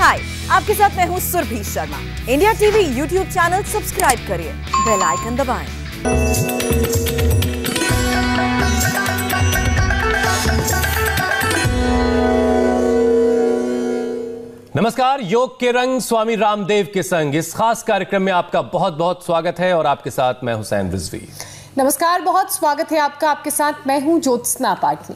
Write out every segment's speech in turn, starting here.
हाय, आपके साथ मैं हूँ Surbhi Sharma. India TV YouTube channel subscribe करिए, बेल आइकन दबाएं। नमस्कार, योग के रंग स्वामी रामदेव के संग इस खास कार्यक्रम में आपका बहुत बहुत स्वागत है और आपके साथ मैं हुसैन रिजवी। नमस्कार, बहुत स्वागत है आपका। आपके साथ मैं हूं ज्योत्सना पाटनी।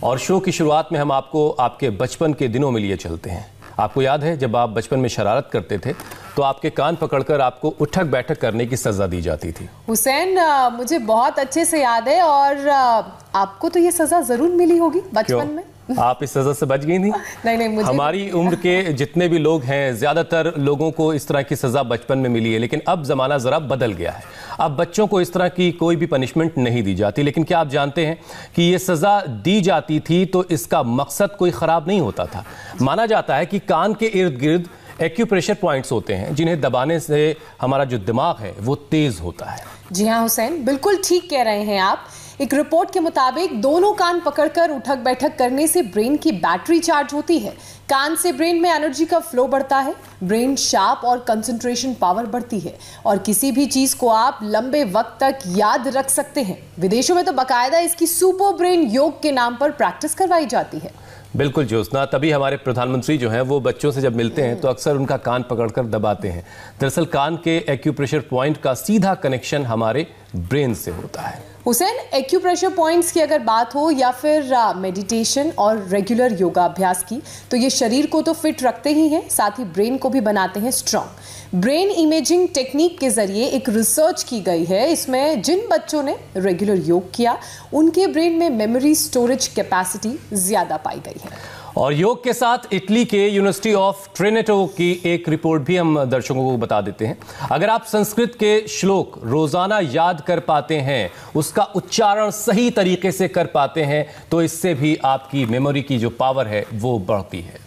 और शो की शुरुआत में हम आपको आपके बचपन के दिनों में लिए चलते हैं। आपको याद है जब आप बचपन में शरारत करते थे तो आपके कान पकड़कर आपको उठक बैठक करने की सजा दी जाती थी। हुसैन, मुझे बहुत अच्छे से याद है और आपको तो ये सजा जरूर मिली होगी बचपन में। आप इस सजा से बच गई थी? नहीं, मुझे हमारी उम्र के जितने भी लोग हैं ज्यादातर लोगों को इस तरह की सजा बचपन में मिली है, लेकिन अब जमाना जरा बदल गया है। अब बच्चों को इस तरह की कोई भी पनिशमेंट नहीं दी जाती। लेकिन क्या आप जानते हैं कि ये सजा दी जाती थी तो इसका मकसद कोई खराब नहीं होता था। माना जाता है कि कान के इर्द गिर्द एक्यूप्रेशर पॉइंट्स होते हैं जिन्हें दबाने से हमारा जो दिमाग है वो तेज होता है। जी हाँ हुसैन, बिल्कुल ठीक कह रहे हैं आप। एक रिपोर्ट के मुताबिक दोनों कान पकड़कर उठक बैठक करने से ब्रेन की बैटरी चार्ज होती है। कान से ब्रेन में एनर्जी का फ्लो बढ़ता है, ब्रेन शार्प और कंसंट्रेशन पावर बढ़ती है और किसी भी चीज को आप लंबे वक्त तक याद रख सकते हैं। विदेशों में तो बाकायदा इसकी सुपर ब्रेन योग के नाम पर प्रैक्टिस करवाई जाती है। बिल्कुल ज्योत्सना, तभी हमारे प्रधानमंत्री जो हैं वो बच्चों से जब मिलते हैं तो अक्सर उनका कान पकड़कर दबाते हैं। दरअसल कान के एक्यूप्रेशर पॉइंट का सीधा कनेक्शन हमारे ब्रेन से होता है। हुसैन, एक्यूप्रेशर पॉइंट्स की अगर बात हो या फिर मेडिटेशन और रेगुलर योगा अभ्यास की, तो ये शरीर को तो फिट रखते ही हैं, साथ ही ब्रेन को भी बनाते हैं स्ट्रॉन्ग। ब्रेन इमेजिंग टेक्निक के जरिए एक रिसर्च की गई है। इसमें जिन बच्चों ने रेगुलर योग किया उनके ब्रेन में मेमोरी स्टोरेज कैपेसिटी ज्यादा पाई गई है। और योग के साथ इटली के यूनिवर्सिटी ऑफ ट्रिनिटो की एक रिपोर्ट भी हम दर्शकों को बता देते हैं। अगर आप संस्कृत के श्लोक रोजाना याद कर पाते हैं, उसका उच्चारण सही तरीके से कर पाते हैं, तो इससे भी आपकी मेमोरी की जो पावर है वो बढ़ती है।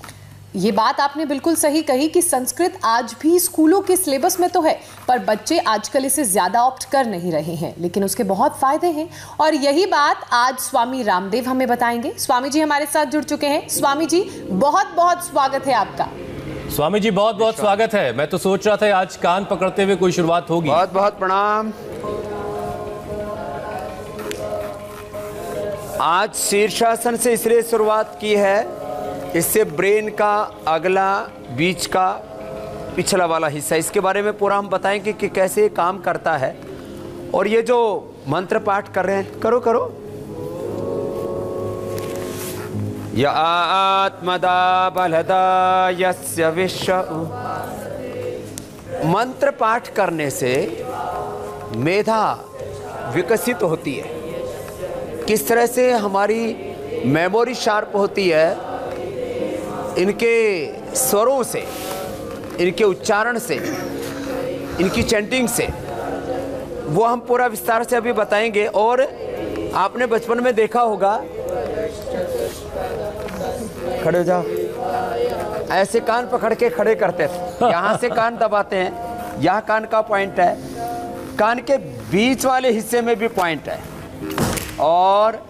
ये बात आपने बिल्कुल सही कही कि संस्कृत आज भी स्कूलों के सिलेबस में तो है, पर बच्चे आजकल इसे ज्यादा ऑप्ट कर नहीं रहे हैं, लेकिन उसके बहुत फायदे हैं और यही बात आज स्वामी रामदेव हमें बताएंगे। स्वामी जी हमारे साथ जुड़ चुके हैं। स्वामी जी, बहुत बहुत स्वागत है आपका। स्वामी जी, बहुत बहुत स्वागत है। मैं तो सोच रहा था आज कान पकड़ते हुए कोई शुरुआत होगी। बहुत बहुत प्रणाम। आज शीर्षासन से इसलिए शुरुआत की है, इससे ब्रेन का अगला, बीच का, पिछला वाला हिस्सा, इसके बारे में पूरा हम बताएंगे कि कैसे काम करता है। और ये जो मंत्र पाठ कर रहे हैं, करो या आत्मदा बलदा यस्य विश्व। मंत्र पाठ करने से मेधा विकसित होती है। किस तरह से हमारी मेमोरी शार्प होती है, इनके स्वरों से, इनके उच्चारण से, इनकी चैंटिंग से, वो हम पूरा विस्तार से अभी बताएंगे। और आपने बचपन में देखा होगा, खड़े हो जाओ, ऐसे कान पकड़ के खड़े करते थे। यहाँ से कान दबाते हैं, यहाँ कान का पॉइंट है, कान के बीच वाले हिस्से में भी पॉइंट है, और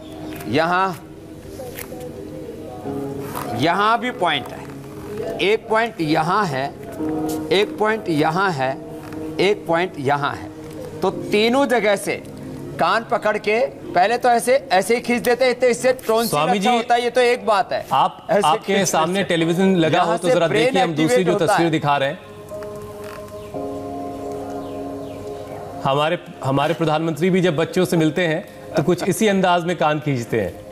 यहाँ भी पॉइंट है। एक पॉइंट यहाँ है, एक पॉइंट यहाँ है, एक पॉइंट यहाँ है। तो तीनों जगह से कान पकड़ के पहले तो ऐसे ही खींच देते हैं, तो इससे टोन अच्छा होता है। ये तो एक बात है। आपके सामने टेलीविजन लगा हो तो जरा देखिए, हम दूसरी जो तस्वीर दिखा रहे हैं। हमारे प्रधानमंत्री भी जब बच्चों से मिलते हैं तो कुछ इसी अंदाज में कान खींचते हैं।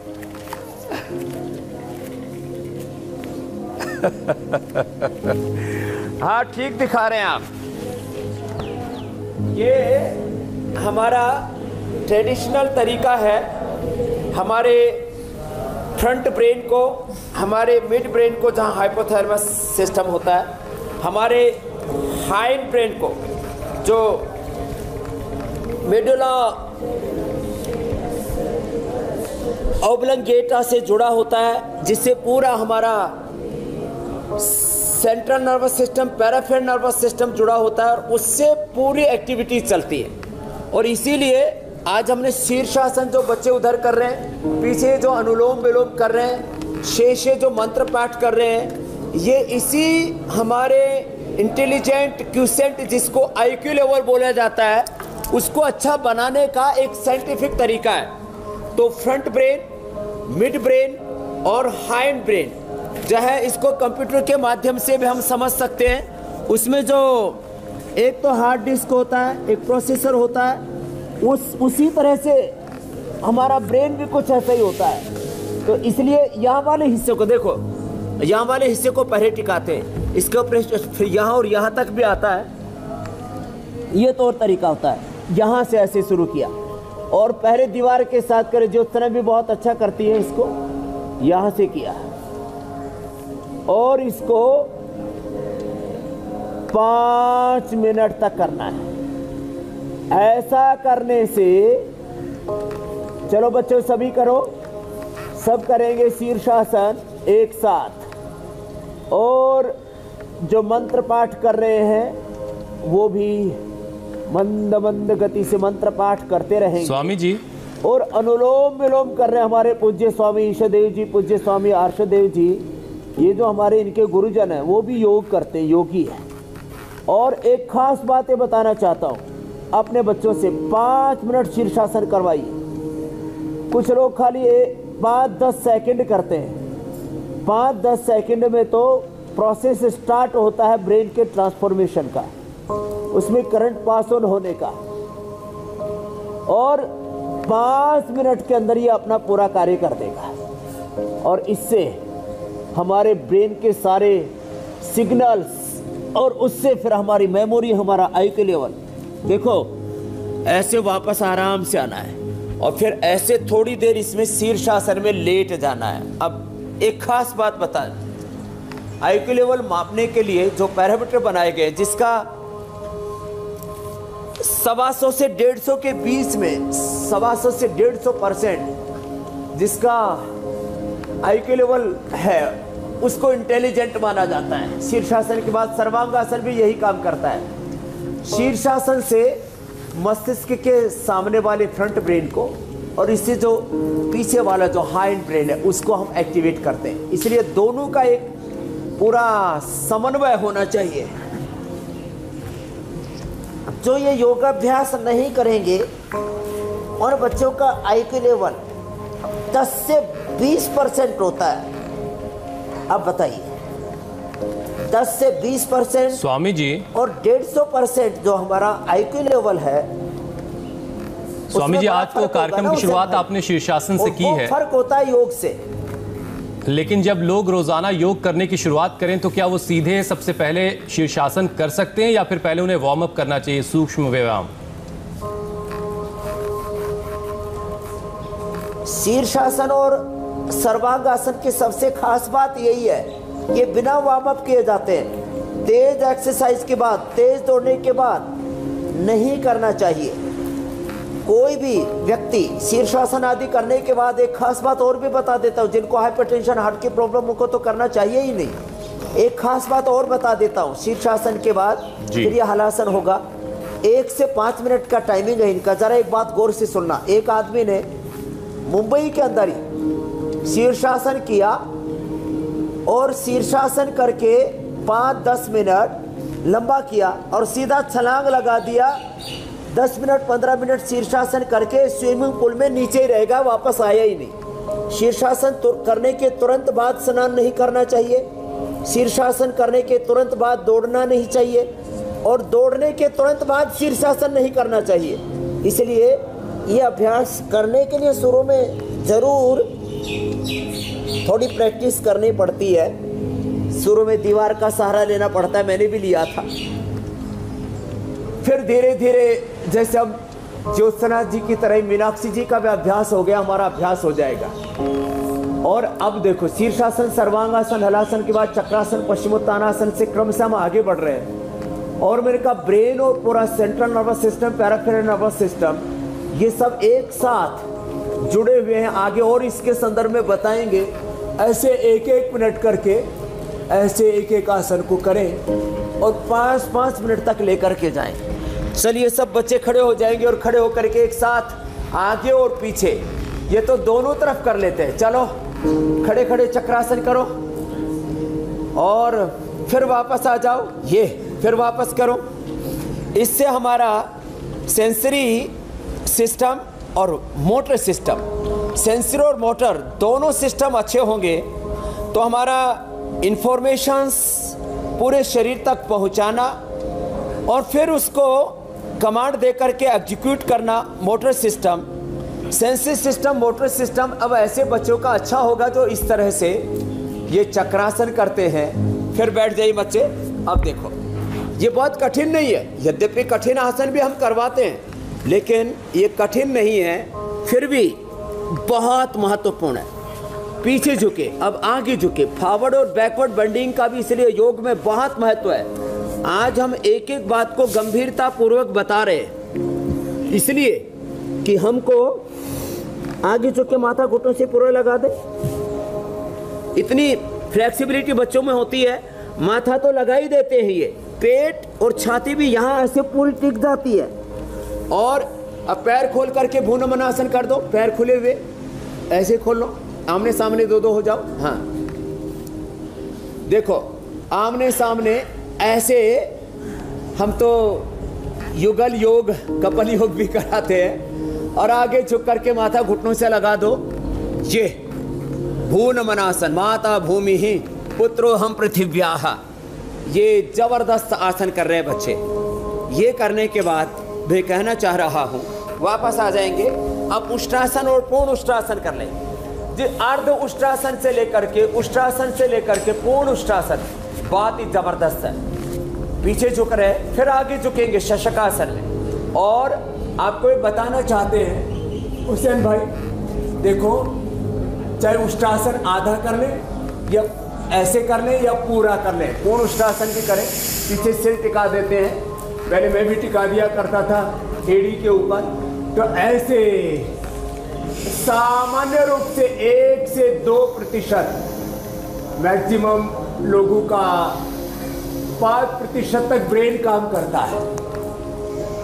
हाँ, ठीक दिखा रहे हैं आप। ये हमारा ट्रेडिशनल तरीका है। हमारे फ्रंट ब्रेन को, हमारे मिड ब्रेन को, जहाँ हाइपोथैलेमस सिस्टम होता है, हमारे हाइंड ब्रेन को, जो मेडुला ऑब्लंगेटा से जुड़ा होता है, जिससे पूरा हमारा central nervous system, peripheral nervous system जुड़ा होता है और उससे पूरी एक्टिविटी चलती है। और इसीलिए आज हमने शीर्षासन जो बच्चे उधर कर रहे हैं, पीछे जो अनुलोम विलोम कर रहे हैं, शेषे जो मंत्र पाठ कर रहे हैं, ये इसी हमारे इंटेलिजेंट क्यूसेंट जिसको IQ लेवल बोला जाता है उसको अच्छा बनाने का एक साइंटिफिक तरीका है। तो फ्रंट ब्रेन, मिड ब्रेन और हाइंड ब्रेन जो है इसको कंप्यूटर के माध्यम से भी हम समझ सकते हैं। उसमें जो एक तो हार्ड डिस्क होता है, एक प्रोसेसर होता है, उसी तरह से हमारा ब्रेन भी कुछ ऐसा ही होता है। तो इसलिए यहाँ वाले हिस्से को देखो, यहाँ वाले हिस्से को पहले टिकाते हैं, इसके ऊपर फिर यहाँ और यहाँ तक भी आता है। ये तो और तरीका होता है, यहाँ से ऐसे शुरू किया और पहले दीवार के साथ करें। ज्योत्सना भी बहुत अच्छा करती है, इसको यहाँ से किया और इसको 5 मिनट तक करना है। ऐसा करने से, चलो बच्चों सभी करो, सब करेंगे शीर्षासन एक साथ। और जो मंत्र पाठ कर रहे हैं वो भी मंद मंद गति से मंत्र पाठ करते रहेंगे स्वामी जी। और अनुलोम विलोम कर रहे हैं हमारे पूज्य स्वामी ईशदेव जी, पूज्य स्वामी आर्षदेव जी। ये जो हमारे इनके गुरुजन हैं वो भी योग करते हैं, योगी है। और एक खास बात ये बताना चाहता हूँ, अपने बच्चों से 5 मिनट शीर्षासन करवाइए। कुछ लोग खाली 5-10 सेकंड करते हैं। 5-10 सेकंड में तो प्रोसेस स्टार्ट होता है ब्रेन के ट्रांसफॉर्मेशन का, उसमें करंट पास ऑन होने का। और 5 मिनट के अंदर ये अपना पूरा कार्य कर देगा और इससे हमारे ब्रेन के सारे सिग्नल्स और उससे फिर हमारी मेमोरी, हमारा IQ लेवल, देखो ऐसे वापस आराम से आना है और फिर ऐसे थोड़ी देर इसमें शीर्षासन में लेट जाना है। अब एक खास बात बता, IQ लेवल मापने के लिए जो पैरामीटर बनाए गए जिसका 125 से 150 के बीच में, 125 से 150% जिसका IQ लेवल है उसको इंटेलिजेंट माना जाता है। शीर्षासन के बाद सर्वांगासन भी यही काम करता है। शीर्षासन से मस्तिष्क के सामने वाले फ्रंट ब्रेन को और इससे जो पीछे वाला जो हाइंड ब्रेन है उसको हम एक्टिवेट करते हैं। इसलिए दोनों का एक पूरा समन्वय होना चाहिए। जो ये योगाभ्यास नहीं करेंगे और बच्चों का IQ लेवल 10 से 20% होता है। अब बताइए 10 से 20% स्वामी जी और 150% जो हमारा IQ लेवल है। स्वामी जी, आज तो कार्यक्रम की शुरुआत आपने शीर्षासन से की है, फर्क होता है योग से। लेकिन जब लोग रोजाना योग करने की शुरुआत करें तो क्या वो सीधे सबसे पहले शीर्षासन कर सकते हैं या फिर पहले उन्हें वार्म अप करना चाहिए, सूक्ष्म व्यायाम? शीर्षासन और सर्वांगासन की सबसे खास बात यही है कि बिना वार्म अप किए जाते हैं। तेज एक्सरसाइज के बाद, तेज दौड़ने के बाद नहीं करना चाहिए। कोई भी व्यक्ति शीर्षासन आदि करने के बाद, एक खास बात और भी बता देता हूँ, जिनको हाइपरटेंशन, हार्ट की प्रॉब्लम को तो करना चाहिए ही नहीं। एक खास बात और बता देता हूँ, शीर्षासन के बाद फिर यह हलासन होगा। 1 से 5 मिनट का टाइमिंग है इनका। जरा एक बात गौर से सुनना। एक आदमी ने मुंबई के अंदर ही शीर्षासन किया और शीर्षासन करके 5-10 मिनट लंबा किया और सीधा छलांग लगा दिया। 10 मिनट 15 मिनट शीर्षासन करके स्विमिंग पूल में नीचे ही रहेगा, वापस आया ही नहीं। शीर्षासन करने के तुरंत बाद स्नान नहीं करना चाहिए। शीर्षासन करने के तुरंत बाद दौड़ना नहीं चाहिए और दौड़ने के तुरंत बाद शीर्षासन नहीं करना चाहिए। इसलिए ये अभ्यास करने के लिए शुरू में ज़रूर थोड़ी प्रैक्टिस करनी पड़ती है। शुरू में दीवार का सहारा लेना पड़ता है, मैंने भी लिया था। फिर धीरे धीरे जैसे अब ज्योत्सना जी की तरह मीनाक्षी जी का भी अभ्यास हो गया, हमारा अभ्यास हो जाएगा। और अब देखो शीर्षासन, सर्वांगासन, हलासन के बाद चक्रासन, पश्चिमोत्तानासन से क्रमशः हम आगे बढ़ रहे हैं। और मेरे का ब्रेन और पूरा central nervous system, peripheral nervous system, ये सब एक साथ जुड़े हुए हैं। आगे और इसके संदर्भ में बताएंगे। ऐसे 1-1 मिनट करके ऐसे एक आसन को करें और 5-5 मिनट तक लेकर के जाएं। चलिए सब बच्चे खड़े हो जाएंगे और खड़े होकर के एक साथ आगे और पीछे, ये तो दोनों तरफ कर लेते हैं। चलो खड़े खड़े चक्रासन करो और फिर वापस आ जाओ, ये फिर वापस करो। इससे हमारा सेंसरी सिस्टम और मोटर सिस्टम, सेंसरी और मोटर दोनों सिस्टम अच्छे होंगे तो हमारा इंफॉर्मेशंस पूरे शरीर तक पहुंचाना और फिर उसको कमांड दे करके एग्जीक्यूट करना, motor system, sensory system, motor system अब ऐसे बच्चों का अच्छा होगा जो इस तरह से ये चक्रासन करते हैं। फिर बैठ जाइए बच्चे। अब देखो, ये बहुत कठिन नहीं है, यद्यपि कठिन आसन भी हम करवाते हैं लेकिन ये कठिन नहीं है, फिर भी बहुत महत्वपूर्ण है। पीछे झुके, अब आगे झुके। फॉरवर्ड और बैकवर्ड बेंडिंग का भी इसलिए योग में बहुत महत्व है। आज हम एक एक बात को गंभीरता पूर्वक बता रहे हैं इसलिए कि हमको आगे झुक के माथा घुटनों से पूरा लगा दे। इतनी फ्लेक्सिबिलिटी बच्चों में होती है, माथा तो लगा ही देते हैं, ये पेट और छाती भी यहाँ ऐसे पूरी टिक जाती है। और अब पैर खोल करके भूनमनासन कर दो, पैर खुले हुए ऐसे खोल लो, आमने सामने दो दो हो जाओ। हाँ देखो, आमने सामने ऐसे हम तो युगल योग, कपल योग भी कराते हैं। और आगे झुक करके माथा घुटनों से लगा दो, ये भूनमनासन, माता भूमि ही पुत्रो हम पृथिव्याः। ये जबरदस्त आसन कर रहे हैं बच्चे। ये करने के बाद मैं कहना चाह रहा हूँ, वापस आ जाएंगे। अब उष्ट्रासन और पूर्ण उष्ट्रासन कर लेंगे। अर्ध उष्ट्रासन से लेकर के, उष्ट्रासन से लेकर के पूर्ण उष्ट्रासन बहुत ही जबरदस्त है। पीछे झुक रहे, फिर आगे झुकेंगे शशकासन में। और आपको ये बताना चाहते हैं हुसैन भाई, देखो चाहे उष्ट्रासन आधा कर ले या ऐसे कर ले या पूरा कर ले, पूर्ण उष्ट्रासन भी करें। पीछे सिर टिका देते हैं, पहले मैं भी टिका दिया करता था एड़ी के ऊपर। तो ऐसे सामान्य रूप से 1 से 2% मैक्सिमम लोगों का 5% तक ब्रेन काम करता है।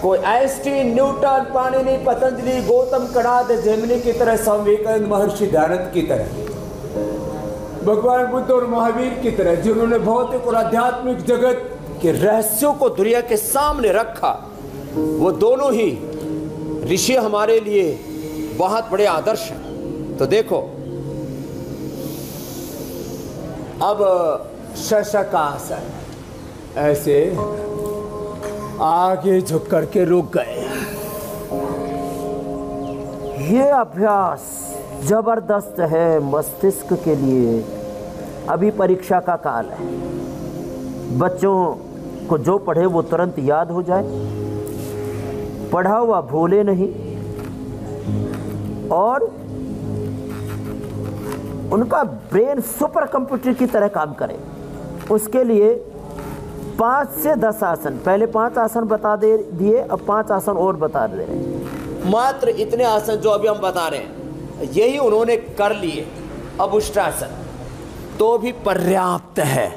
कोई Einstein, Newton, Panini, Patanjali, Gautam Kanad, Jaimini की तरह, स्वामी विवेकानंद, महर्षि दयानंद की तरह, भगवान बुद्ध और महावीर की तरह, जिन्होंने भौतिक और आध्यात्मिक जगत के रहस्यों को दुनिया के सामने रखा, वो दोनों ही ऋषि हमारे लिए बहुत बड़े आदर्श हैं। तो देखो, अब शशकासन, ऐसे आगे झुक करके रुक गए। ये अभ्यास जबरदस्त है मस्तिष्क के लिए। अभी परीक्षा का काल है, बच्चों को जो पढ़े वो तुरंत याद हो जाए, पढ़ा हुआ भूले नहीं, और उनका ब्रेन सुपर कंप्यूटर की तरह काम करे। उसके लिए 5 से 10 आसन, पहले 5 आसन बता दिए, अब 5 आसन और बता दे रहे हैं। मात्र इतने आसन जो अभी हम बता रहे हैं यही उन्होंने कर लिए। अब उष्ट्रासन तो भी पर्याप्त है।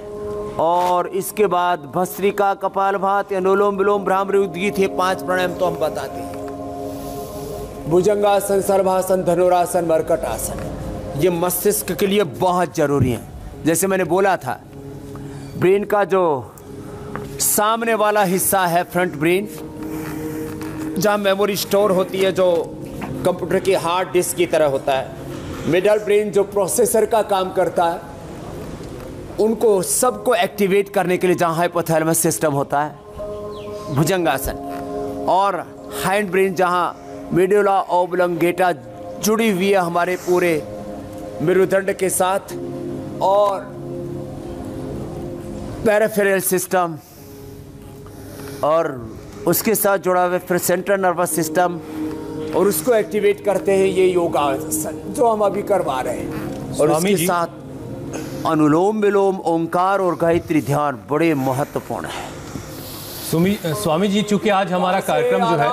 और इसके बाद भस्त्रिका, कपालभाति, अनुलोम विलोम, भ्रामरी, उद्गीत, ये 5 प्राणायाम तो हम बताते हैं। भुजंगासन, सर्वासन, धनुरासन, मर्कट आसन, ये मस्तिष्क के लिए बहुत जरूरी है। जैसे मैंने बोला था, ब्रेन का जो सामने वाला हिस्सा है फ्रंट ब्रेन, जहाँ मेमोरी स्टोर होती है, जो कंप्यूटर की हार्ड डिस्क की तरह होता है। मिडल ब्रेन जो प्रोसेसर का काम करता है, उनको सबको एक्टिवेट करने के लिए जहाँ हाइपोथैलेमस सिस्टम होता है, भुजंगासन। और हाइंड ब्रेन जहाँ मेडुला ऑब्लोंगेटा जुड़ी हुई है हमारे पूरे मेरुदंड के साथ, और पेरिफेरल सिस्टम, और उसके साथ जुड़ा हुआ फिर सेंट्रल नर्वस सिस्टम, और उसको एक्टिवेट करते हैं ये योगासन जो हम अभी करवा रहे हैं। और उसके साथ अनुलोम विलोम, ओंकार और गायत्री ध्यान बड़े महत्वपूर्ण है। स्वामी जी, चूंकि आज हमारा कार्यक्रम जो है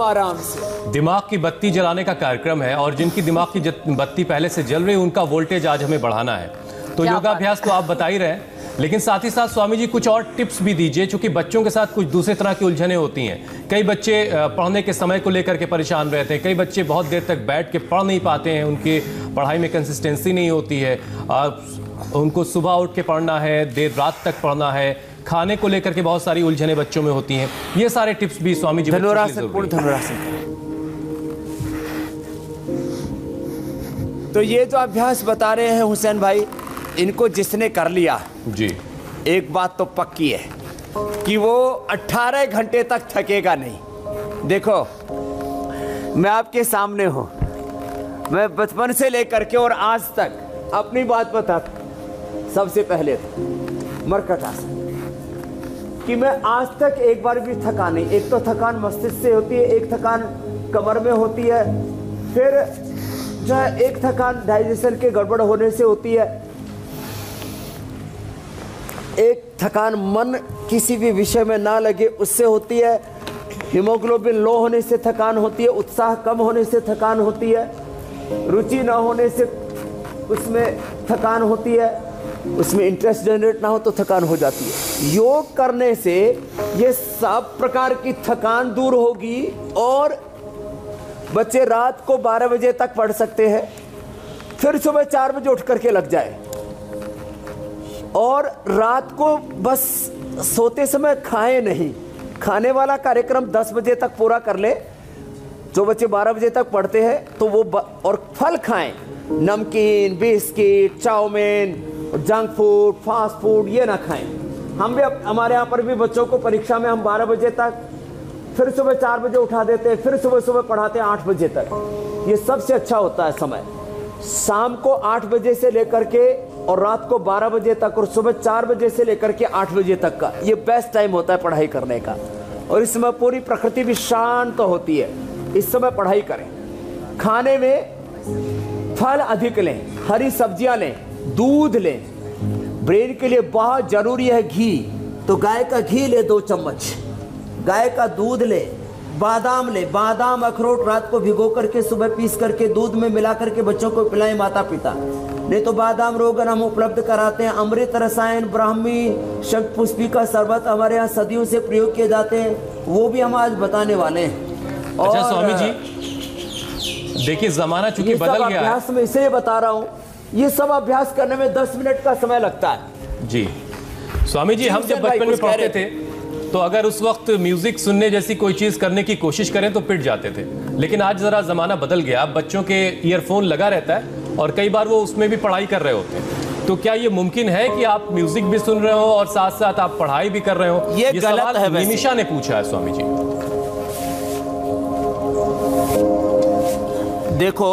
आराम से दिमाग की बत्ती जलाने का कार्यक्रम है, और जिनकी दिमाग की बत्ती पहले से जल रही है उनका वोल्टेज आज हमें बढ़ाना है, तो योगाभ्यास तो आप बता ही रहे हैं, लेकिन साथ ही साथ स्वामी जी कुछ और टिप्स भी दीजिए, क्योंकि बच्चों के साथ कुछ दूसरे तरह की उलझनें होती हैं। कई बच्चे पढ़ने के समय को लेकर के परेशान रहते हैं, कई बच्चे बहुत देर तक बैठ के पढ़ नहीं पाते हैं, उनकी पढ़ाई में कंसिस्टेंसी नहीं होती है, उनको सुबह उठ के पढ़ना है, देर रात तक पढ़ना है, खाने को लेकर के बहुत सारी उलझने बच्चों में होती हैं। ये सारे टिप्स भी स्वामी जी धनुरासन पूर्ण धनुरासन। तो ये जो अभ्यास बता रहे हैं हुसैन भाई, इनको जिसने कर लिया जी, एक बात तो पक्की है कि वो 18 घंटे तक थकेगा नहीं। देखो मैं आपके सामने हूं, मैं बचपन से लेकर के और आज तक अपनी बात बता, सबसे पहले तो मरकट आसन कि मैं आज तक एक बार भी थका नहीं। एक तो थकान मस्तिष्क से होती है, एक थकान कमर में होती है, फिर जो है एक थकान डाइजेशन के गड़बड़ होने से होती है, एक थकान मन किसी भी विषय में ना लगे उससे होती है, हीमोग्लोबिन लो होने से थकान होती है, उत्साह कम होने से थकान होती है, रुचि ना होने से उसमें थकान होती है, उसमें इंटरेस्ट जनरेट ना हो तो थकान हो जाती है। योग करने से ये सब प्रकार की थकान दूर होगी और बच्चे रात को 12 बजे तक पढ़ सकते हैं, फिर सुबह 4 बजे उठ करके लग जाए, और रात को बस सोते समय खाएं नहीं, खाने वाला कार्यक्रम 10 बजे तक पूरा कर ले। जो बच्चे 12 बजे तक पढ़ते हैं तो वो और फल खाएं, नमकीन, biscuit, chowmein, junk food, fast food ये ना खाएं। हम भी हमारे यहाँ पर भी बच्चों को परीक्षा में हम 12 बजे तक, फिर सुबह 4 बजे उठा देते हैं, फिर सुबह सुबह पढ़ाते हैं 8 बजे तक। ये सबसे अच्छा होता है समय, शाम को 8 बजे से लेकर के और रात को 12 बजे तक और सुबह 4 बजे से लेकर के 8 बजे तक का ये बेस्ट टाइम होता है पढ़ाई करने का। और इस समय पूरी प्रकृति भी शांत होती है, इस समय पढ़ाई करें। खाने में फल अधिक लें, हरी सब्जियां लें, दूध लें। ब्रेन के लिए बहुत जरूरी है घी, तो गाय का घी ले 2 चम्मच, गाय का दूध ले, बादाम ले, बादाम अखरोट रात को भिगो करके सुबह पीस करके दूध में मिला करके बच्चों को पिलाएं माता पिता। नहीं तो बादाम रोगन हम उपलब्ध कराते हैं। अमृत रसायन, ब्राह्मी, शंखपुष्पी का शरबत हमारे यहाँ सदियों से प्रयोग किए जाते हैं, वो भी हम आज बताने वाले हैं। अच्छा स्वामी जी, देखिए जमाना चूंकि बदल गया है, अभ्यास में इसलिए बता रहा हूँ, ये सब अभ्यास करने में 10 मिनट का समय लगता है। जी स्वामी जी, हम जब बचपन में पढ़ते थे तो अगर उस वक्त म्यूजिक सुनने जैसी कोई चीज करने की कोशिश करें तो पिट जाते थे, लेकिन आज जरा जमाना बदल गया। अब बच्चों के ईयरफोन लगा रहता है और कई बार वो उसमें भी पढ़ाई कर रहे होते हैं। तो क्या ये मुमकिन है कि आप म्यूजिक भी सुन रहे हो और साथ साथ आप पढ़ाई भी कर रहे हो? ये गलत है। निमिषा ने पूछा है स्वामी जी। देखो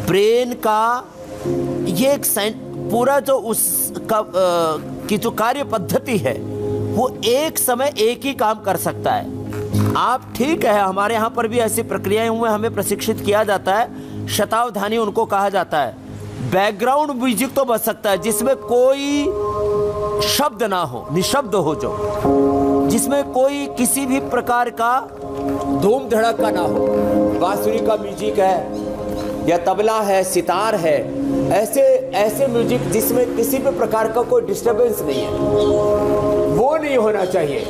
ब्रेन का ये एक पूरा जो उसका की जो कार्य पद्धति है वो एक समय एक ही काम कर सकता है। आप ठीक है, हमारे यहाँ पर भी ऐसी प्रक्रियाएं हुई, हमें प्रशिक्षित किया जाता है, शतावधानी उनको कहा जाता है। बैकग्राउंड म्यूजिक तो बज सकता है जिसमें कोई शब्द ना हो, निशब्द हो, जो जिसमें कोई किसी भी प्रकार का धूम धड़का ना हो। बांसुरी का म्यूजिक है या तबला है, सितार है, ऐसे म्यूजिक जिसमें किसी भी प्रकार का कोई डिस्टरबेंस नहीं है, वो नहीं होना चाहिए।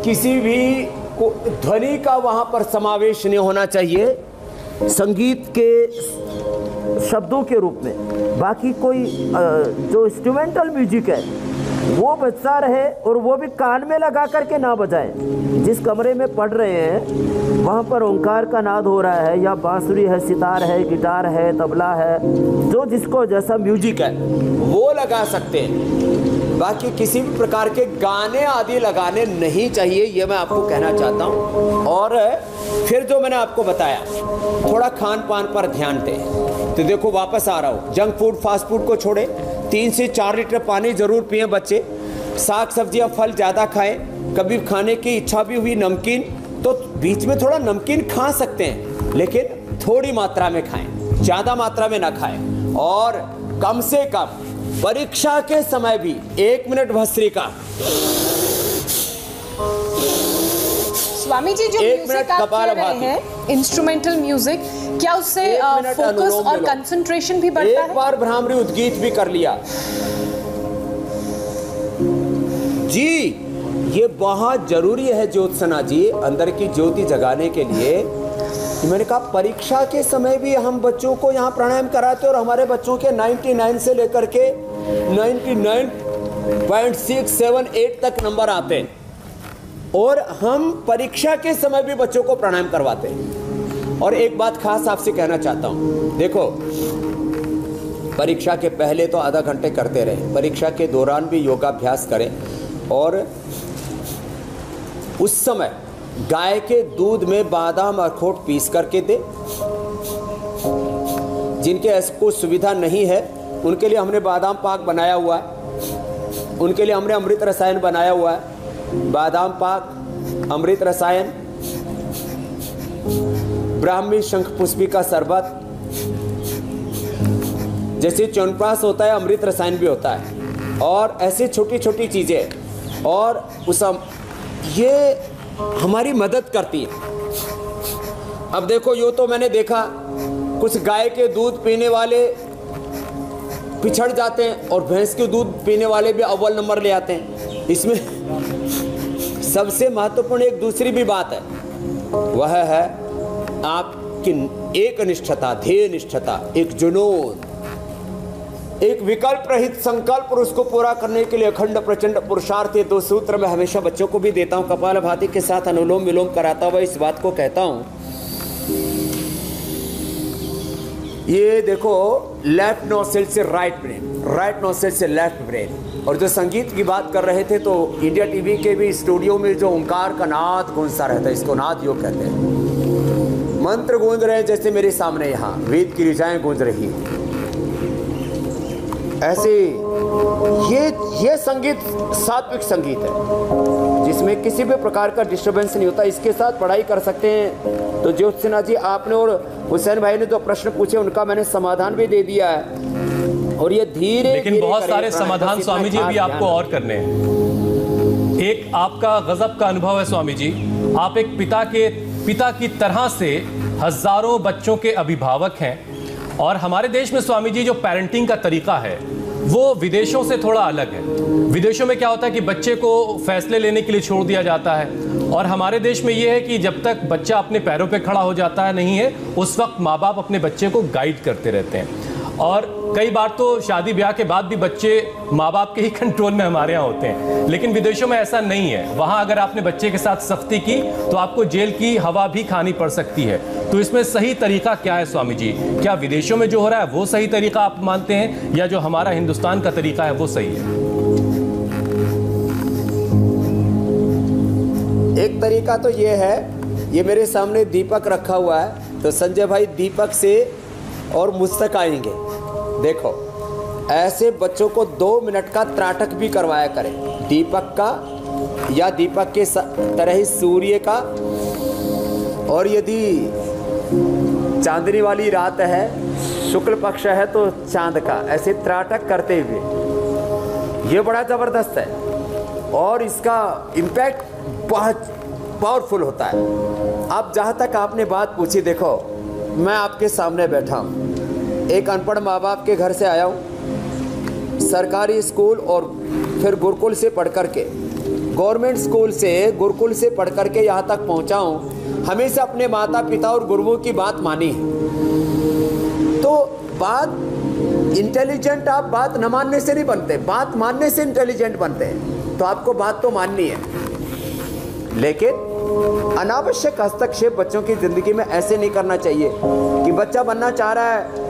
किसी भी ध्वनि का वहां पर समावेश नहीं होना चाहिए संगीत के शब्दों के रूप में। बाकी कोई जो इंस्ट्रूमेंटल म्यूजिक है वो बजता रहे और वो भी कान में लगा करके ना बजाएं। जिस कमरे में पढ़ रहे हैं वहाँ पर ओंकार का नाद हो रहा है या बांसुरी है, सितार है, गिटार है, तबला है, जो जिसको जैसा म्यूजिक है वो लगा सकते हैं। बाकी किसी भी प्रकार के गाने आदि लगाने नहीं चाहिए, ये मैं आपको कहना चाहता हूँ। और फिर जो मैंने आपको बताया, थोड़ा खान पान पर ध्यान दें। तो देखो वापस आ रहा हूँ, जंक फूड फास्ट फूड को छोड़े, 3 से 4 लीटर पानी जरूर पिए बच्चे। साग सब्जियां फल ज़्यादा खाएं। कभी खाने की इच्छा भी हुई नमकीन, तो बीच में थोड़ा नमकीन खा सकते हैं, लेकिन थोड़ी मात्रा में खाएं, ज़्यादा मात्रा में ना खाएं। और कम से कम परीक्षा के समय भी 1 मिनट भस्त्रिका। स्वामी जी, जो म्यूजिक आप कह रहे हैं, इंस्ट्रूमेंटल म्यूजिक, क्या उससे फोकस और कंसंट्रेशन भी बढ़ता है? एक बार भ्रामरी उद्गीत भी कर लिया जी, ये बहुत जरूरी है ज्योत्सना जी, अंदर की ज्योति जगाने के लिए। मैंने कहा परीक्षा के समय भी हम बच्चों को यहाँ प्राणायाम कराते और हमारे बच्चों के 99 से लेकर के 99.678 तक नंबर आते हैं और हम परीक्षा के समय भी बच्चों को प्राणायाम करवाते हैं। और एक बात खास आपसे कहना चाहता हूं, देखो परीक्षा के पहले तो आधा घंटे करते रहे, परीक्षा के दौरान भी योगाभ्यास करें और उस समय गाय के दूध में बादाम अखरोट पीस करके दे। जिनके ऐसी सुविधा नहीं है उनके लिए हमने बादाम पाक बनाया हुआ है, उनके लिए हमने अमृत रसायन बनाया हुआ है। बादाम पाक, अमृत रसायन, ब्राह्मी शंखपुष्पी का शरबत, जैसे च्यवनप्राश होता है अमृत रसायन भी होता है, और ऐसी छोटी छोटी चीज़ें, और ये हमारी मदद करती है। अब देखो यूँ तो मैंने देखा कुछ गाय के दूध पीने वाले पिछड़ जाते हैं और भैंस के दूध पीने वाले भी अव्वल नंबर ले आते हैं। इसमें सबसे महत्वपूर्ण एक दूसरी भी बात है, वह है आपकी एक निष्ठता, ध्येय निष्ठता, एक जुनून, एक विकल्प रहित संकल्प और उसको पूरा करने के लिए अखंड प्रचंड पुरुषार्थ। ये 2 सूत्र मैं हमेशा बच्चों को भी देता हूँ। कपालभाति के साथ अनुलोम विलोम कराता हुआ इस बात को कहता हूँ। ये देखो लेफ्ट नोस्ट्रिल से राइट ब्रेन, राइट नोस्ट्रिल से लेफ्ट ब्रेन। और जो संगीत की बात कर रहे थे तो इंडिया टीवी के भी स्टूडियो में जो ओंकार का नाद गूंजता रहता है, इसको नाद योग कहते हैं। मंत्र गूंज रहे हैं जैसे मेरे सामने यहाँ वेद की ऋचाएं गूंज रही है, ऐसे ये संगीत सात्विक संगीत है जिसमें किसी भी प्रकार का डिस्टर्बेंस नहीं होता। इसके साथ पढ़ाई कर सकते हैं। तो ज्योति सिन्हा जी आपने और हुसैन भाई ने जो प्रश्न पूछे उनका मैंने समाधान भी दे दिया है। और ये धीरे लेकिन बहुत सारे समाधान स्वामी जी अभी आपको और करने हैं। एक आपका गजब का अनुभव है स्वामी जी, आप एक पिता की तरह से हजारों बच्चों के अभिभावक हैं। और हमारे देश में स्वामी जी जो पेरेंटिंग का तरीका है वो विदेशों से थोड़ा अलग है। विदेशों में क्या होता है कि बच्चे को फैसले लेने के लिए छोड़ दिया जाता है, और हमारे देश में ये है कि जब तक बच्चा अपने पैरों पे खड़ा हो जाता है नहीं है उस वक्त माँ बाप अपने बच्चे को गाइड करते रहते हैं। और कई बार तो शादी ब्याह के बाद भी बच्चे माँ बाप के ही कंट्रोल में हमारे यहाँ होते हैं, लेकिन विदेशों में ऐसा नहीं है। वहाँ अगर आपने बच्चे के साथ सख्ती की तो आपको जेल की हवा भी खानी पड़ सकती है। तो इसमें सही तरीका क्या है स्वामी जी? क्या विदेशों में जो हो रहा है वो सही तरीका आप मानते हैं, या जो हमारा हिंदुस्तान का तरीका है वो सही है? एक तरीका तो ये है, ये मेरे सामने दीपक रखा हुआ है, तो संजय भाई दीपक से और मुझ तक आएंगे। देखो ऐसे बच्चों को 2 मिनट का त्राटक भी करवाया करें, दीपक का या दीपक के तरह ही सूर्य का, और यदि चांदनी वाली रात है, शुक्ल पक्ष है तो चांद का, ऐसे त्राटक करते हुए। ये बड़ा ज़बरदस्त है और इसका इम्पैक्ट बहुत पावरफुल होता है। अब जहाँ तक आपने बात पूछी, देखो मैं आपके सामने बैठा हूँ, एक अनपढ़ माँ बाप के घर से आया हूँ, सरकारी स्कूल और फिर गुरुकुल से पढ़ कर के, गवर्नमेंट स्कूल से गुरुकुल से पढ़ कर के यहाँ तक पहुँचा हूँ। हमेशा अपने माता पिता और गुरुओं की बात मानी है। तो बात इंटेलिजेंट, आप बात न मानने से नहीं बनते, बात मानने से इंटेलिजेंट बनते हैं। तो आपको बात तो माननी है, लेकिन अनावश्यक हस्तक्षेप बच्चों की ज़िंदगी में ऐसे नहीं करना चाहिए कि बच्चा बनना चाह रहा है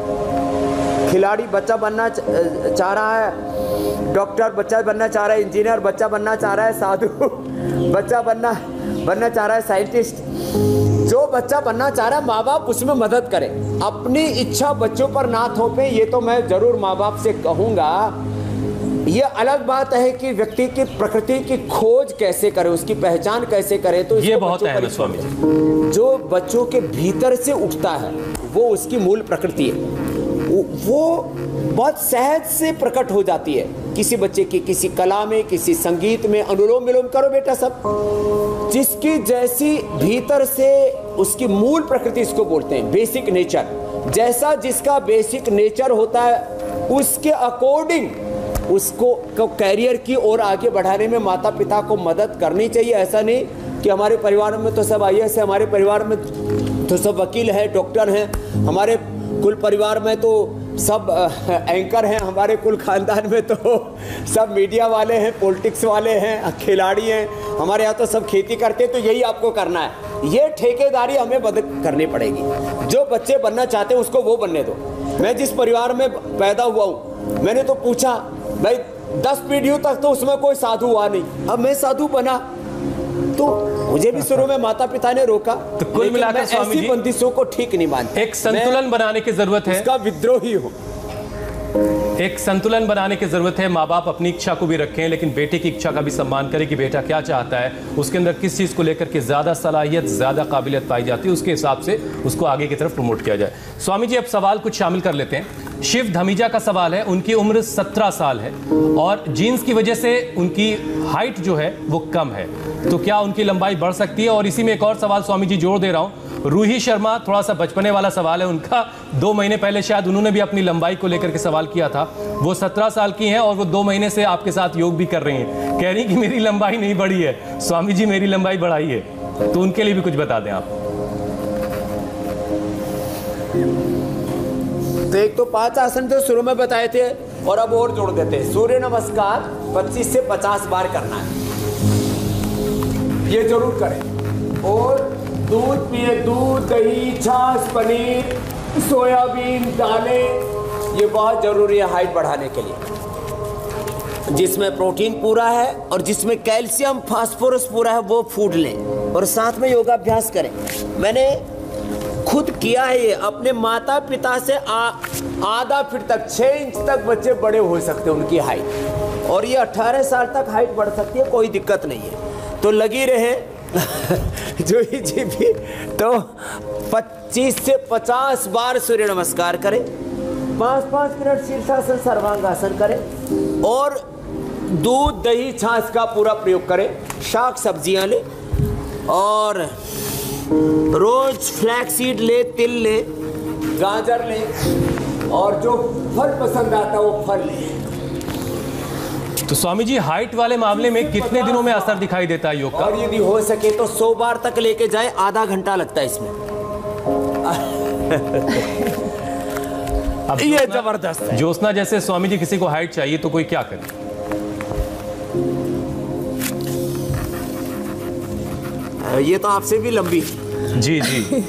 खिलाड़ी, बच्चा बनना चाह रहा है डॉक्टर, बच्चा बनना चाह रहा है इंजीनियर, बच्चा बनना चाह रहा है साधु, बच्चा बनना चाह रहा है साइंटिस्ट। जो बच्चा बनना चाह रहा है माँ बाप उसमें मदद करें, अपनी इच्छा बच्चों पर ना थोपें। ये तो मैं ज़रूर माँ बाप से कहूँगा। ये अलग बात है कि व्यक्ति की प्रकृति की खोज कैसे करें, उसकी पहचान कैसे करें। तो ये बहुत अहम है स्वामी जी। जो बच्चों के भीतर से उठता है वो उसकी मूल प्रकृति है, वो बहुत सहज से प्रकट हो जाती है। किसी बच्चे की किसी कला में, किसी संगीत में, अनुलोम विलोम करो बेटा सब, जिसकी जैसी भीतर से उसकी मूल प्रकृति, इसको बोलते हैं बेसिक नेचर। जैसा जिसका बेसिक नेचर होता है उसके अकॉर्डिंग उसको कैरियर की ओर आगे बढ़ाने में माता पिता को मदद करनी चाहिए। ऐसा नहीं कि हमारे परिवार में तो सब IAS है, हमारे परिवार में तो सब वकील है, डॉक्टर हैं, हमारे कुल परिवार में तो सब एंकर हैं हमारे कुल खानदान में, तो सब मीडिया वाले हैं, पॉलिटिक्स वाले हैं, खिलाड़ी हैं। हमारे यहाँ तो सब खेती करते, तो यही आपको करना है। ये ठेकेदारी हमें बंद करनी पड़ेगी। जो बच्चे बनना चाहते हैं उसको वो बनने दो। मैं जिस परिवार में पैदा हुआ हूँ, मैंने तो पूछा भाई 10 पीढ़ियों तक तो उसमें कोई साधु हुआ नहीं, अब मैं साधु बना, तो मुझे भी शुरू में माता पिता ने रोका। तो कुल मिलाकर स्वामी जी, ऐसी बंदिशों को ठीक नहीं मानते। एक संतुलन बनाने की जरूरत है, इसका विद्रोही हूँ। एक संतुलन बनाने की जरूरत है। माँ बाप अपनी इच्छा को भी रखें, लेकिन बेटे की इच्छा का भी सम्मान करें कि बेटा क्या चाहता है, उसके अंदर किस चीज़ को लेकर के ज़्यादा सलाहियत, ज़्यादा काबिलियत पाई जाती है, उसके हिसाब से उसको आगे की तरफ प्रमोट किया जाए। स्वामी जी, अब सवाल कुछ शामिल कर लेते हैं। शिव धमीजा का सवाल है। उनकी उम्र 17 साल है और जीन्स की वजह से उनकी हाइट जो है वो कम है, तो क्या उनकी लंबाई बढ़ सकती है? और इसी में एक और सवाल स्वामी जी जोड़ दे रहा हूँ। रूही शर्मा, थोड़ा सा बचपने वाला सवाल है उनका। 2 महीने पहले शायद उन्होंने भी अपनी लंबाई को लेकर के सवाल किया था। वो 17 साल की हैं और वो 2 महीने से आपके साथ योग भी कर रही हैं। कह रही कि मेरी लंबाई नहीं बढ़ी है, स्वामी जी मेरी लंबाई बढ़ाई है। तो उनके लिए भी कुछ बता दें आप। तो एक तो 5 आसन तो शुरू में बताए थे और अब और जोड़ देते हैं। सूर्य नमस्कार 25 से 50 बार करना है, ये जरूर करें। और दूध पिए, दूध, दही, छाछ, पनीर, सोयाबीन, दालें, ये बहुत जरूरी है हाइट बढ़ाने के लिए। जिसमें प्रोटीन पूरा है और जिसमें कैल्शियम, फास्फोरस पूरा है, वो फूड लें और साथ में योगाभ्यास करें। मैंने खुद किया है ये। अपने माता पिता से आधा फीट तक, 6 इंच तक बच्चे बड़े हो सकते हैं उनकी हाइट, और ये 18 साल तक हाइट बढ़ सकती है, कोई दिक्कत नहीं है। तो लगी रहे जो ही जी भी, तो 25 से 50 बार सूर्य नमस्कार करें, 5-5 मिनट शीर्षासन, सर्वांगासन करें और दूध, दही, छाछ का पूरा प्रयोग करें। शाक सब्जियां लें और रोज फ्लैक्सीड ले, तिल ले, गाजर ले और जो फल पसंद आता है वो फल ले। तो स्वामी जी, हाइट वाले मामले में कितने दिनों में असर दिखाई देता है योग का? और यदि हो सके तो 100 बार तक लेके जाए, आधा घंटा लगता है इसमें। अब ये जबरदस्त है। ज्योत्सना जैसे स्वामी जी किसी को हाइट चाहिए तो कोई क्या करे? ये तो आपसे भी लंबी। जी जी।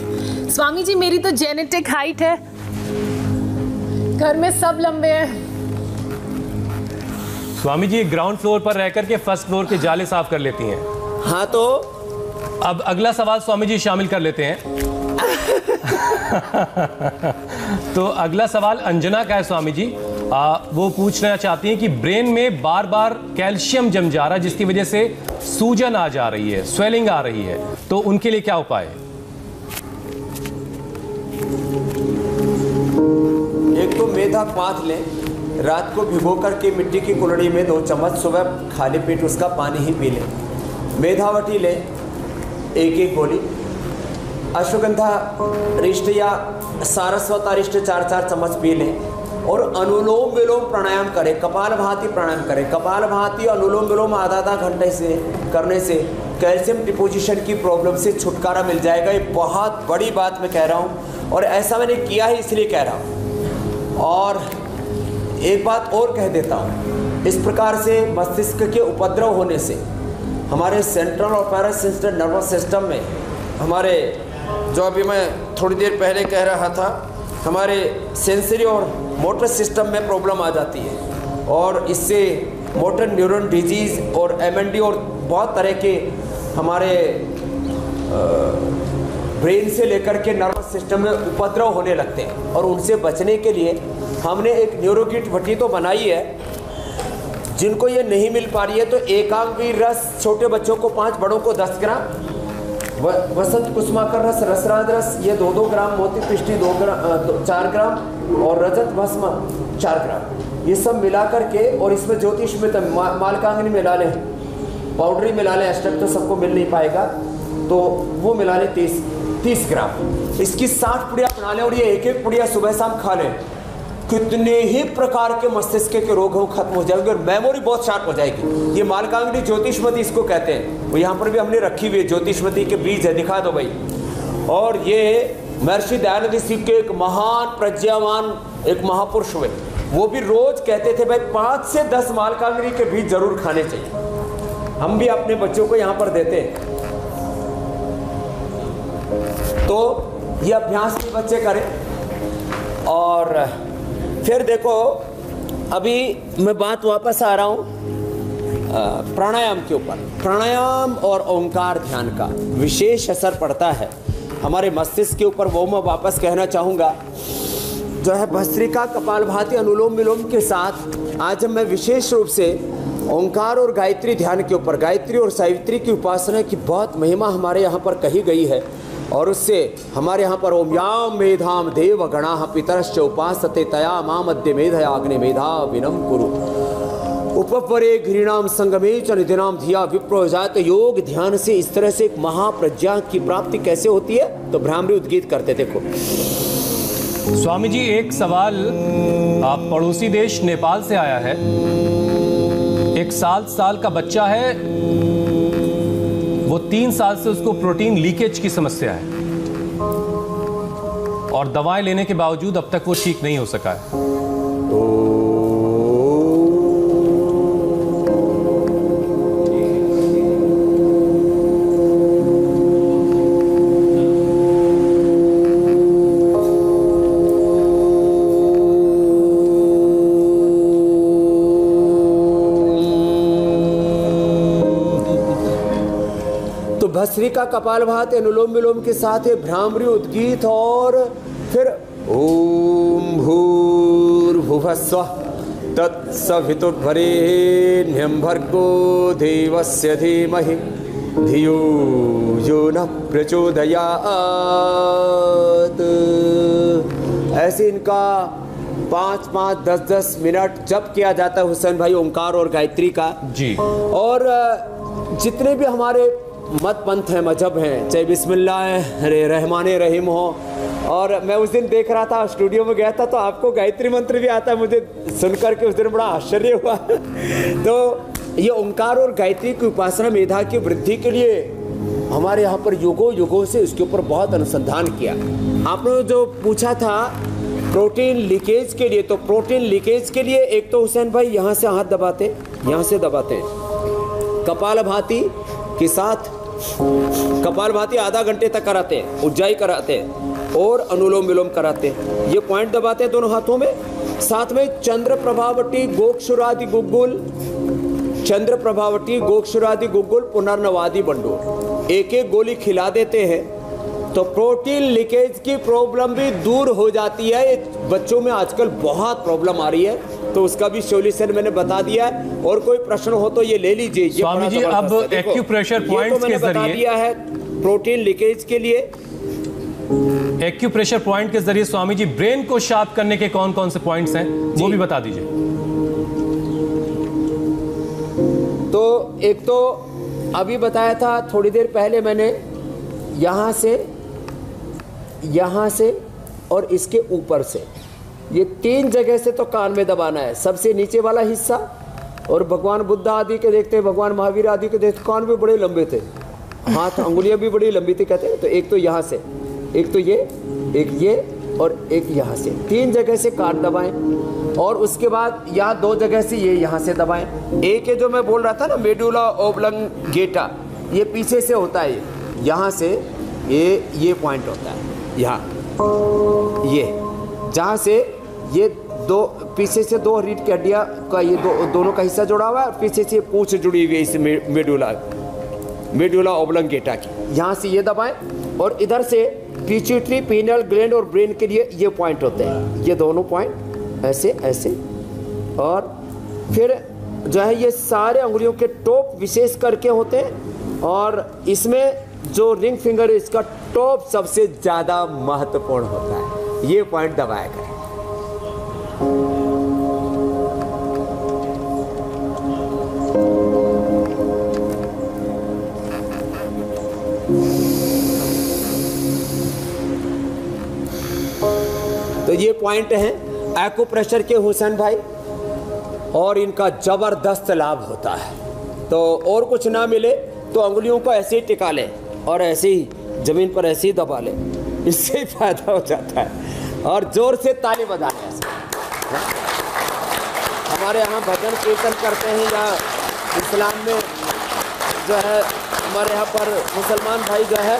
स्वामी जी, मेरी तो जेनेटिक हाइट है, घर में सब लंबे हैं। स्वामी जी, ग्राउंड फ्लोर पर रहकर के फर्स्ट फ्लोर के जाले साफ कर लेती हैं। हाँ, तो अब अगला सवाल स्वामी जी शामिल कर लेते हैं। तो अगला सवाल अंजना का है स्वामी जी। वो पूछना चाहती हैं कि ब्रेन में बार बार कैल्शियम जम जा रहा है, जिसकी वजह से सूजन आ जा रही है, स्वेलिंग आ रही है, तो उनके लिए क्या उपाय है? एक तो मेधा पाथ लें, रात को भिगो करके मिट्टी की कुल्हड़ी में 2 चम्मच, सुबह खाली पेट उसका पानी ही पी लें। मेधावटी लें 1-1 गोली, अश्वगंधा रिष्ट या सारस्वत रिष्ट 4-4 चम्मच पी लें और अनुलोम विलोम प्राणायाम करें, कपालभाति प्राणायाम करें। कपालभाति और अनुलोम विलोम आधा घंटे से करने से कैल्शियम डिपोजिशन की प्रॉब्लम से छुटकारा मिल जाएगा। ये बहुत बड़ी बात मैं कह रहा हूँ और ऐसा मैंने किया है इसलिए कह रहा हूँ। और एक बात और कह देता हूँ, इस प्रकार से मस्तिष्क के उपद्रव होने से हमारे सेंट्रल और पैरासिम्पथेटिक नर्वस सिस्टम में, हमारे जो अभी मैं थोड़ी देर पहले कह रहा था, हमारे सेंसरी और मोटर सिस्टम में प्रॉब्लम आ जाती है और इससे मोटर न्यूरॉन डिजीज़ और MND और बहुत तरह के हमारे ब्रेन से लेकर के नर्वस सिस्टम में उपद्रव होने लगते हैं। और उनसे बचने के लिए हमने एक न्यूरोकिट भट्टी तो बनाई है। जिनको ये नहीं मिल पा रही है तो एकांगवीर रस छोटे बच्चों को 5, बड़ों को 10 ग्राम, वसंत कुसुमाकर रस, रसराज रस ये 2-2 ग्राम, मोती पिष्टी 4 ग्राम और रजत भस्म 4 ग्राम, ये सब मिला करके और इसमें ज्योतिष में मालकांगनी मिला लें, पाउडरी मिला लें, अष्टक तो सबको मिल नहीं पाएगा तो वो मिला लें 30 ग्राम। इसकी 60 पुड़िया बना लें और ये 1-1 पुड़िया सुबह शाम खा लें। कितने ही प्रकार के मस्तिष्क के रोग हो खत्म हो जाएंगे और मेमोरी बहुत शार्प हो जाएगी। ये मालकांगनी ज्योतिषमती इसको कहते हैं। वो यहाँ पर भी हमने रखी हुई है, ज्योतिषमती के बीज है, दिखा दो भाई। और ये महर्षि दयानंद ऋषि के एक महान प्रज्ञावान एक महापुरुष हुए, वो भी रोज कहते थे भाई 5 से 10 मालकांगरी के बीज जरूर खाने चाहिए। हम भी अपने बच्चों को यहाँ पर देते हैं। तो ये अभ्यास भी बच्चे करें। और फिर देखो, अभी मैं बात वापस आ रहा हूँ प्राणायाम के ऊपर। प्राणायाम और ओंकार ध्यान का विशेष असर पड़ता है हमारे मस्तिष्क के ऊपर। वो मैं वापस कहना चाहूँगा, जो है भस्त्रिका, कपालभाति, अनुलोम विलोम के साथ आज मैं विशेष रूप से ओंकार और गायत्री ध्यान के ऊपर, गायत्री और सावित्री की उपासना की बहुत महिमा हमारे यहाँ पर कही गई है। और उससे हमारे यहाँ पर ओम याम मेधाम देव गणाः पितरश्च उपासते तया मामद्य मेधया अग्नि मेधा विनम कुरु उपपरे घृणाम संगमे च निधिनाम धिया विप्रो जाते। योग ध्यान से इस तरह से एक महाप्रज्ञा की प्राप्ति कैसे होती है, तो भ्रामरी उद्गीत करते। देखो स्वामी जी, एक सवाल, आप पड़ोसी देश नेपाल से आया है, एक 7 साल का बच्चा है, वो 3 साल से उसको प्रोटीन लीकेज की समस्या है और दवाएं लेने के बावजूद अब तक वो ठीक नहीं हो सका है। भस्त्रिका, कपालभाति, अनुलोम विलोम के साथ है भ्रामरी उद्गीत। और फिर ओम भूर्भुवः स्वः तत्सवितुर्वरेण्यं भर्गो देवस्य धीमहि धियो यो नः प्रचोदयात्। ऐसे इनका 5-5, 10-10 मिनट जप किया जाता है हुसैन भाई, ओंकार और गायत्री का जी। और जितने भी हमारे मत पंथ हैं, मजहब हैं, चाहे बिस्मिल्लाह रहमान रहीम हो। और मैं उस दिन देख रहा था, स्टूडियो में गया था, तो आपको गायत्री मंत्र भी आता है, मुझे सुनकर के उस दिन बड़ा आश्चर्य हुआ। तो ये ओंकार और गायत्री की उपासना मेधा की वृद्धि के लिए हमारे यहाँ पर युगों युगों से इसके ऊपर बहुत अनुसंधान किया। आपने जो पूछा था प्रोटीन लीकेज के लिए, तो प्रोटीन लीकेज के लिए एक तो हुसैन भाई यहाँ से हाथ दबाते, यहाँ से दबाते, कपालभाति के साथ कपालभाति आधा घंटे तक कराते हैं, उज्जाई कराते हैं और अनुलोम विलोम कराते हैं। ये पॉइंट दबाते हैं दोनों हाथों में। साथ में चंद्र प्रभावटी, गोक्षुरादि गुग्गुल, चंद्र प्रभावटी, गोक्षुरादि गुग्गुल, पुनर्नवादि बंडोल एक एक गोली खिला देते हैं, तो प्रोटीन लीकेज की प्रॉब्लम भी दूर हो जाती है। बच्चों में आजकल बहुत प्रॉब्लम आ रही है, तो उसका भी सॉल्यूशन मैंने बता दिया है। और कोई प्रश्न हो तो ये ले लीजिए। स्वामी जी, अब एक्यूप्रेशर पॉइंट्स के बता दिया है प्रोटीन लीकेज के लिए। एक्यूप्रेशर पॉइंट के जरिए स्वामी जी ब्रेन को शार्प करने के कौन कौन से पॉइंट्स हैं वो भी बता दीजिए। तो एक तो अभी बताया था थोड़ी देर पहले मैंने, यहाँ से और इसके ऊपर से, ये 3 जगह से तो कान में दबाना है। सबसे नीचे वाला हिस्सा, और भगवान बुद्ध आदि के देखते, भगवान महावीर आदि के देखते, कान भी बड़े लंबे थे, हाथ अंगुलियां भी बड़ी लंबी थी कहते हैं। तो एक तो यहाँ से, एक तो ये, एक ये और एक यहाँ से, 3 जगह से कान दबाएं। और उसके बाद यहाँ 2 जगह से ये यहाँ से दबाएं। एक ये जो मैं बोल रहा था ना, मेडुला ओब्लंगेटा, ये पीछे से होता है, यहाँ से ये पॉइंट होता है, यहाँ ये, जहाँ से ये दो पीछे से 2 रीढ़ की हड्डियाँ का ये दोनों का हिस्सा जुड़ा हुआ है, पीछे से पूंछ जुड़ी हुई है इस मेडुला ओब्लंगेटा की। यहाँ से ये दबाएं। और इधर से पिट्यूटरी, पीनल ग्लैंड और ब्रेन के लिए ये पॉइंट होते हैं, ये दोनों पॉइंट ऐसे ऐसे। और फिर जो है ये सारे उंगलियों के टॉप विशेष करके होते हैं, और इसमें जो रिंग फिंगर है इसका टॉप सबसे ज़्यादा महत्वपूर्ण होता है। ये पॉइंट दबाया करें। तो ये पॉइंट हैं एक्यूप्रेशर के हुसैन भाई, और इनका ज़बरदस्त लाभ होता है। तो और कुछ ना मिले तो उंगलियों को ऐसे ही टिका लें और ऐसे ही ज़मीन पर ऐसे ही दबा लें, इससे ही फायदा हो जाता है। और जोर से ताली बजाने से। हमारे यहाँ भजन कीर्तन करते हैं, या इस्लाम में जो है हमारे यहाँ पर मुसलमान भाई जो है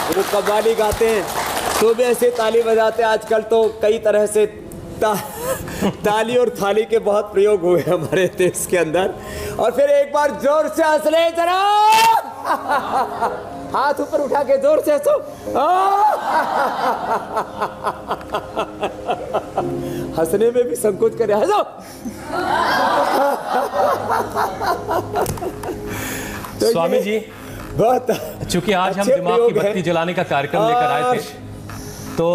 वो कव्वाली गाते हैं, तो भी ऐसे ताली बजाते हैं। आजकल तो कई तरह से ताली और थाली के बहुत प्रयोग हुए हमारे देश के अंदर। और फिर एक बार जोर से हंस ले जरा, हाथ ऊपर उठा के जोर से हंसो। हंसने में भी संकोच करे, हंसो। तो स्वामी जी, बहुत चूंकि आज हम दिमाग की बत्ती जलाने का कार्यक्रम लेकर आए थे, तो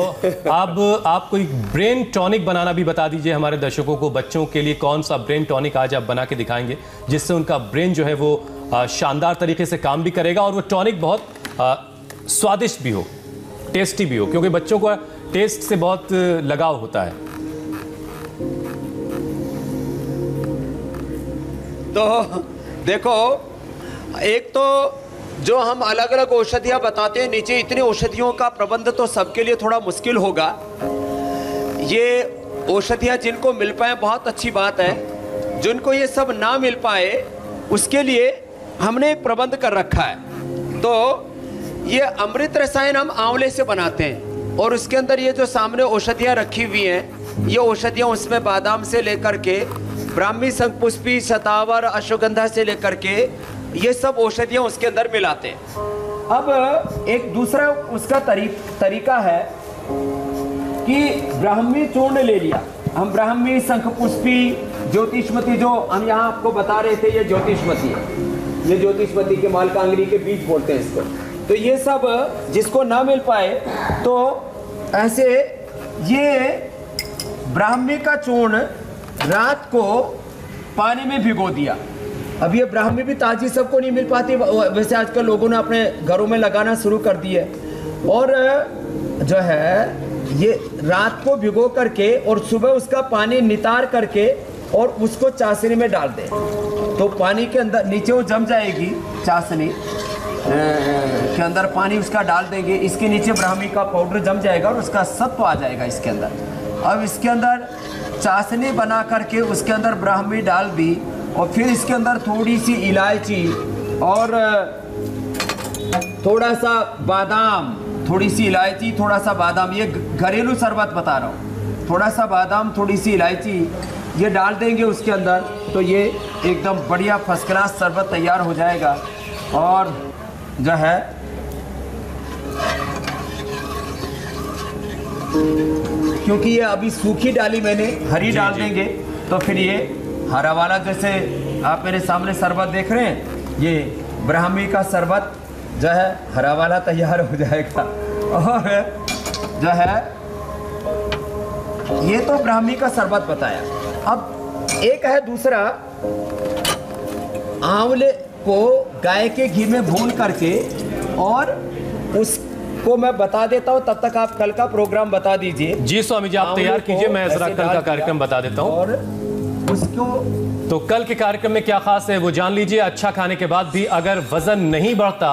अब आप कोई ब्रेन टॉनिक बनाना भी बता दीजिए हमारे दर्शकों को। बच्चों के लिए कौन सा ब्रेन टॉनिक आज आप बना के दिखाएंगे जिससे उनका ब्रेन जो है वो शानदार तरीके से काम भी करेगा और वो टॉनिक बहुत स्वादिष्ट भी हो, टेस्टी भी हो, क्योंकि बच्चों को टेस्ट से बहुत लगाव होता है। तो देखो, एक तो जो हम अलग अलग औषधियाँ बताते हैं, नीचे इतनी औषधियों का प्रबंध तो सबके लिए थोड़ा मुश्किल होगा। ये औषधियाँ जिनको मिल पाए बहुत अच्छी बात है, जिनको ये सब ना मिल पाए उसके लिए हमने एक प्रबंध कर रखा है। तो ये अमृत रसायन हम आंवले से बनाते हैं, और उसके अंदर ये जो सामने औषधियाँ रखी हुई हैं, ये औषधियाँ उसमें बादाम से लेकर के ब्राह्मी, शंखपुष्पी, शतावर, अश्वगंधा से लेकर के ये सब औषधियाँ उसके अंदर मिलाते हैं। अब एक दूसरा उसका तरीका है कि ब्राह्मी चूर्ण ले लिया, हम ब्राह्मी, शंखपुष्पी, ज्योतिषमती, जो हम यहाँ आपको बता रहे थे, ये ज्योतिषमती है, ये ज्योतिषमती के मालकांगरी के बीज बोलते हैं इसको। तो ये सब जिसको ना मिल पाए तो ऐसे ये ब्राह्मी का चूर्ण रात को पानी में भिगो दिया। अब ये ब्राह्मी भी ताजी सबको नहीं मिल पाती, वैसे आजकल लोगों ने अपने घरों में लगाना शुरू कर दी है। और जो है ये रात को भिगो करके और सुबह उसका पानी नितार करके और उसको चाशनी में डाल दें, तो पानी के अंदर नीचे वो जम जाएगी, चाशनी के अंदर पानी उसका डाल देंगे, इसके नीचे ब्राह्मी का पाउडर जम जाएगा और उसका सत्व आ जाएगा इसके अंदर। अब इसके अंदर चाशनी बना करके उसके अंदर ब्राह्मी डाल दी, और फिर इसके अंदर थोड़ी सी इलायची और थोड़ा सा बादाम, थोड़ी सी इलायची, थोड़ा सा बादाम, ये घरेलू शरबत बता रहा हूँ, थोड़ा सा बादाम, थोड़ी सी इलायची ये डाल देंगे उसके अंदर, तो ये एकदम बढ़िया फर्स्ट क्लास शरबत तैयार हो जाएगा। और जो है क्योंकि ये अभी सूखी डाली मैंने, हरी डाल देंगे तो फिर ये हरा वाला, जैसे आप मेरे सामने शरबत देख रहे हैं, ये ब्राह्मी का शरबत जो है हरा वाला तैयार हो जाएगा। और जो है ये तो ब्राह्मी का शरबत बताया। अब एक है दूसरा, आंवले को गाय के घी में भून करके, और उसको मैं बता देता हूँ, तब तक आप कल का प्रोग्राम बता दीजिए। जी स्वामी जी, आप तैयार कीजिए, मैं जरा कल का कार्यक्रम बता देता हूँ। और उसको तो कल के कार्यक्रम में क्या खास है वो जान लीजिए। अच्छा खाने के बाद भी अगर वजन नहीं बढ़ता,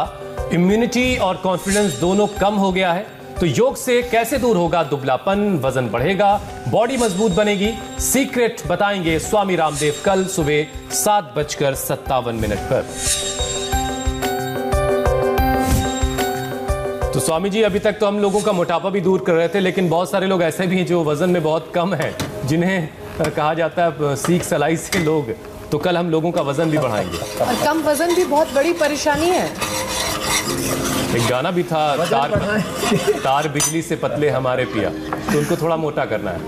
इम्यूनिटी और कॉन्फिडेंस दोनों कम हो गया है, तो योग से कैसे दूर होगा दुबलापन, वजन बढ़ेगा, बॉडी मजबूत बनेगी, सीक्रेट बताएंगे स्वामी रामदेव कल सुबह 7:57 पर। तो स्वामी जी, अभी तक तो हम लोगों का मोटापा भी दूर कर रहे थे, लेकिन बहुत सारे लोग ऐसे भी हैं जो वजन में बहुत कम हैं, जिन्हें कहा जाता है सीख सलाई से लोग। तो कल हम लोगों का वजन भी बढ़ाएंगे। और कम वजन भी बहुत बड़ी परेशानी है। एक गाना भी था, तार बिजली से पतले हमारे पिया, तो उनको थोड़ा मोटा करना है।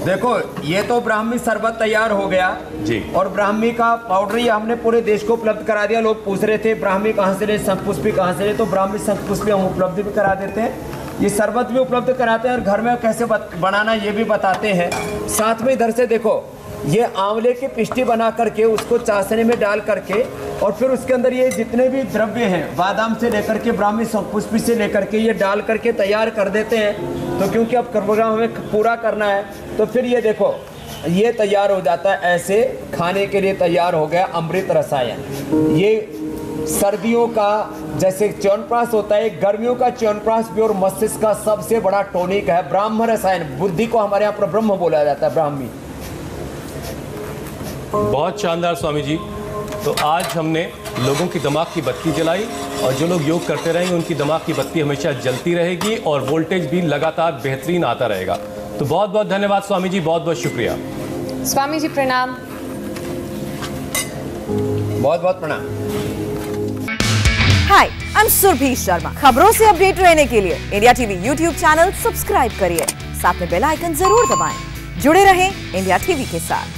देखो, ये तो ब्राह्मी शरबत तैयार हो गया जी, और ब्राह्मी का पाउडर ये हमने पूरे देश को उपलब्ध करा दिया। लोग पूछ रहे थे ब्राह्मी कहाँ से ले, शंखपुष्पी कहाँ से ले, तो ब्राह्मी शंखपुष्पी हम उपलब्ध भी करा देते हैं, ये शरबत भी उपलब्ध कराते हैं, और घर में कैसे बनाना ये भी बताते हैं। साथ में इधर से देखो, ये आंवले की पिष्टी बना करके उसको चाशनी में डाल करके, और फिर उसके अंदर ये जितने भी द्रव्य हैं, बादाम से लेकर के ब्राह्मी शंखपुष्पी से लेकर के, ये डाल करके तैयार कर देते हैं। तो क्योंकि अब प्रोग्राम हमें पूरा करना है, तो फिर ये देखो, ये तैयार हो जाता है, ऐसे खाने के लिए तैयार हो गया अमृत रसायन। ये सर्दियों का जैसे च्यवनप्राश होता है, गर्मियों का च्यवनप्राश भी और मस्तिष्क का सबसे बड़ा टॉनिक है। ब्राह्म रसायन, बुद्धि को हमारे यहाँ पर ब्रह्म बोला जाता है, ब्राह्मी। बहुत शानदार स्वामी जी। तो आज हमने लोगों की दिमाग की बत्ती जलाई, और जो लोग योग करते रहेंगे उनकी दिमाग की बत्ती हमेशा जलती रहेगी और वोल्टेज भी लगातार बेहतरीन आता रहेगा। तो बहुत बहुत धन्यवाद स्वामी जी, बहुत बहुत शुक्रिया। स्वामी जी प्रणाम। बहुत बहुत प्रणाम। हाय, आई एम सुरभि शर्मा। खबरों से अपडेट रहने के लिए India TV YouTube channel subscribe करिए, साथ में बेल आइकन जरूर दबाएं। जुड़े रहें इंडिया टीवी के साथ।